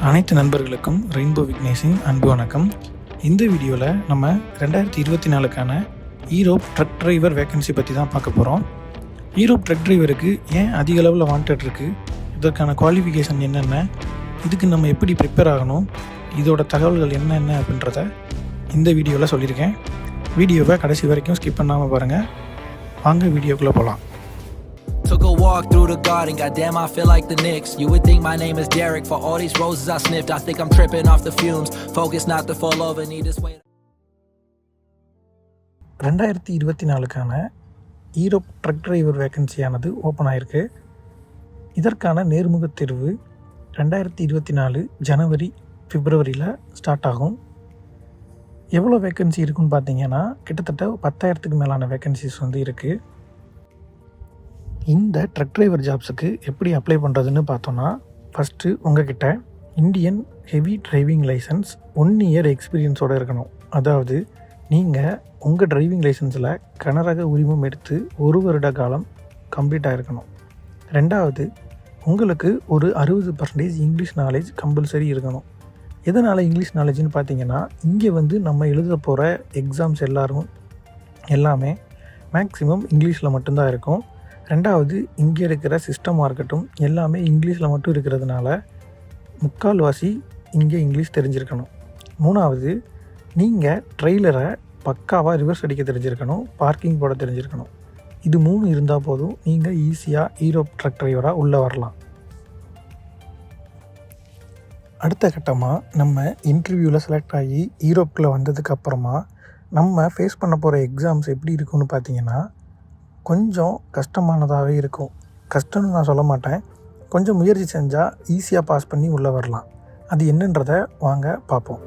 அனைத்து நண்பர்களுக்கும் ரெயின்போ விக்னேஷின் அன்பு வணக்கம். இந்த வீடியோவில் நம்ம 2024க்கான ஈரோப் ட்ரக் டிரைவர் வேக்கன்சி பற்றி தான் பார்க்க போகிறோம். ஈரோப் ட்ரக் டிரைவருக்கு ஏன் அதிக அளவில் வாண்டட் இருக்குது, இதற்கான குவாலிஃபிகேஷன் என்னென்ன, இதுக்கு நம்ம எப்படி ப்ரிப்பேர் ஆகணும், இதோட தகவல்கள் என்னென்ன அப்படின்றத இந்த வீடியோவில் சொல்லியிருக்கேன். வீடியோவை கடைசி வரைக்கும் ஸ்கிப் பண்ணாமல் பாருங்கள். வாங்க வீடியோக்குள்ளே போகலாம். Took a walk through the garden, goddamn I feel like the Knicks. You would think my name is Derek, for all these roses I sniffed I think I'm tripping off the fumes, focus not to fall over, need this weight. 2024க்கான Europe truck driver வேக்கன்சியானது open ஆகிருக்கு. இதற்கான நேர்முகத் தேர்வு 2024 ஜனவரி பிப்ரவரியில் start ஆகும். எவ்வளோ vacancy இருக்குன்னு பார்த்தீங்கன்னா கிட்டத்தட்ட 10,000க்கு மேலான வேக்கன்சிஸ் இருக்குது. இந்த ட்ரக் டிரைவர் ஜாப்ஸுக்கு எப்படி அப்ளை பண்ணுறதுன்னு பார்த்தோன்னா, ஃபஸ்ட்டு உங்ககிட்ட Indian heavy driving licence 1 year எக்ஸ்பீரியன்ஸோடு இருக்கணும். அதாவது நீங்கள் உங்கள் டிரைவிங் லைசன்ஸில் கனரக உரிமம் எடுத்து 1 வருட காலம் கம்ப்ளீட்டாக இருக்கணும். ரெண்டாவது, உங்களுக்கு ஒரு 60% இங்கிலீஷ் நாலேஜ் கம்பல்சரி இருக்கணும். எதனால் இங்கிலீஷ் நாலேஜ்னு பார்த்தீங்கன்னா, இங்கே நம்ம எழுத போகிற எக்ஸாம்ஸ் எல்லாமே மேக்ஸிமம் இங்கிலீஷில் மட்டும்தான் இருக்கும். ரெண்டாவது, இங்கே இருக்கிற சிஸ்டமாக இருக்கட்டும் எல்லாமே இங்கிலீஷில் மட்டும் இருக்கிறதுனால முக்கால்வாசி இங்கே இங்கிலீஷ் தெரிஞ்சிருக்கணும். மூணாவது, நீங்கள் ட்ரெய்லரை பக்காவாக ரிவர்ஸ் அடிக்க தெரிஞ்சிருக்கணும், பார்க்கிங் போட தெரிஞ்சிருக்கணும். இது 3 இருந்தால் போதும், நீங்கள் ஈஸியாக ஈரோப் ட்ரக் டிரைவராக உள்ளே வரலாம். அடுத்த கட்டமாக நம்ம இன்டர்வியூவில் செலக்ட் ஆகி ஈரோப்பில் வந்ததுக்கப்புறமா நம்ம ஃபேஸ் பண்ண போகிற எக்ஸாம்ஸ் எப்படி இருக்குன்னு பார்த்தீங்கன்னா, கொஞ்சம் கஷ்டமானதாகவே இருக்கும். கஷ்டம்னு நான் சொல்ல மாட்டேன், கொஞ்சம் முயற்சி செஞ்சால் ஈஸியாக பாஸ் பண்ணி உள்ளே வரலாம். அது என்னன்றதை வாங்க பார்ப்போம்.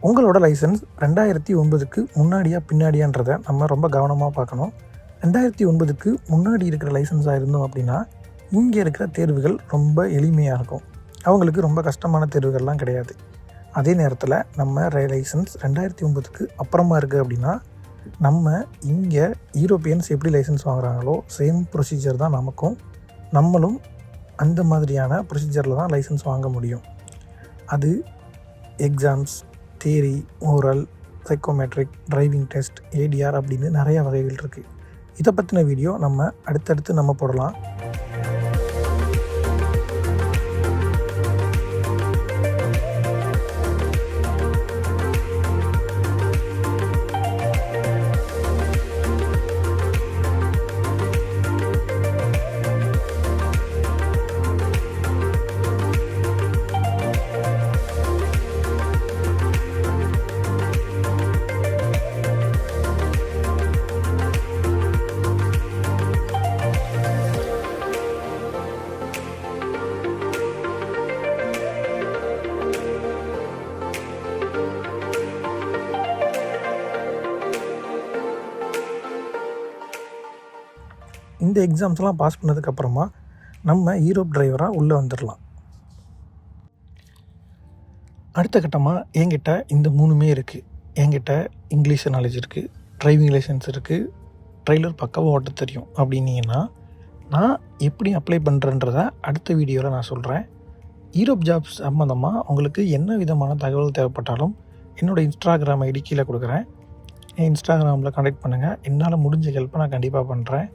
உங்களோட லைசன்ஸ் 2009க்கு முன்னாடியா பின்னாடியான்றதை நம்ம ரொம்ப கவனமாக பார்க்கணும். 2009க்கு முன்னாடி இருக்கிற லைசன்ஸாக இருந்தோம் அப்படின்னா இங்கே இருக்கிற தேர்வுகள் ரொம்ப எளிமையாக இருக்கும். அவங்களுக்கு ரொம்ப கஷ்டமான தேர்வுகள்லாம் கிடையாது. அதே நேரத்தில் நம்ம லைசன்ஸ் 2009க்கு அப்புறமா இருக்குது அப்படின்னா நம்ம இங்கே யூரோப்பியன்ஸ் எப்படி லைசன்ஸ் வாங்குறாங்களோ சேம் ப்ரொசீஜர் தான் நமக்கும். நம்மளும் அந்த மாதிரியான ப்ரொசீஜரில் தான் லைசன்ஸ் வாங்க முடியும். அது exams, theory, oral, psychometric, driving test, ADR அப்படின்னு நிறையா வகைகள் இருக்குது. இதை பற்றின வீடியோ நம்ம அடுத்தடுத்து நம்ம போடலாம். இந்த எக்ஸாம்ஸ்லாம் பாஸ் பண்ணதுக்கப்புறமா நம்ம ஈரோப் டிரைவராக உள்ளே வந்துடலாம். அடுத்த கட்டமாக என்கிட்ட இந்த 3மே இருக்குது. என்கிட்ட இங்கிலீஷ் நாலேஜ் இருக்குது, டிரைவிங் லைசன்ஸ் இருக்குது, ட்ரெய்லர் பக்காவாக ஓட்ட தெரியும் அப்படின்னீங்கன்னா நான் எப்படி அப்ளை பண்ணுறேன்றதை அடுத்த வீடியோவில் நான் சொல்கிறேன். ஈரோப் ஜாப்ஸ் சம்மந்தமாக உங்களுக்கு என்ன விதமான தகவல் தேவைப்பட்டாலும் என்னோடய இன்ஸ்டாகிராம் ஐடி கீழே கொடுக்குறேன். என் இன்ஸ்டாகிராமில் கான்டாக்ட் பண்ணுங்கள். என்னால் முடிஞ்ச ஹெல்ப்பை நான் கண்டிப்பாக பண்ணுறேன்.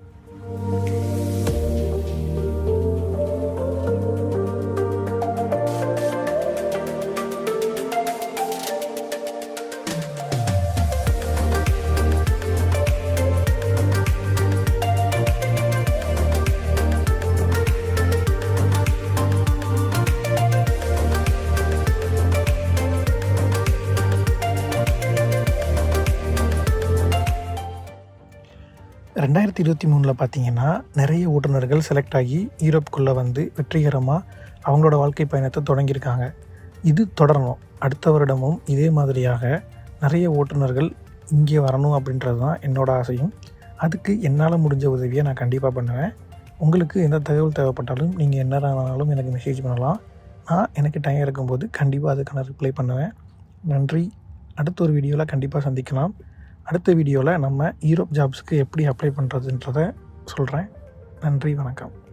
ரெண்டாயிரத்தி 2023 பார்த்தீங்கன்னா நிறைய ஓட்டுநர்கள் செலக்ட் ஆகி ஈரோப்புக்குள்ளே வந்து வெற்றிகரமாக அவங்களோட வாழ்க்கை பயணத்தை தொடங்கியிருக்காங்க. இது தொடரணும். அடுத்த வருடமும் இதே மாதிரியாக நிறைய ஓட்டுநர்கள் இங்கே வரணும் அப்படின்றது தான் என்னோடய ஆசையும். அதுக்கு என்னால் முடிஞ்ச உதவியை நான் கண்டிப்பாக பண்ணுவேன். உங்களுக்கு எந்த தகவல் தேவைப்பட்டாலும் நீங்கள் என்ன வேணாலும் எனக்கு மெசேஜ் பண்ணலாம். நான் எனக்கு டைம் இருக்கும்போது கண்டிப்பாக அதுக்கான ரிப்ளை பண்ணுவேன். நன்றி. அடுத்த ஒரு வீடியோவில் கண்டிப்பாக சந்திக்கலாம். அடுத்த வீடியோவில் நம்ம யூரோப் ஜாப்ஸுக்கு எப்படி அப்ளை பண்ணுறதுன்றதை சொல்கிறேன். நன்றி, வணக்கம்.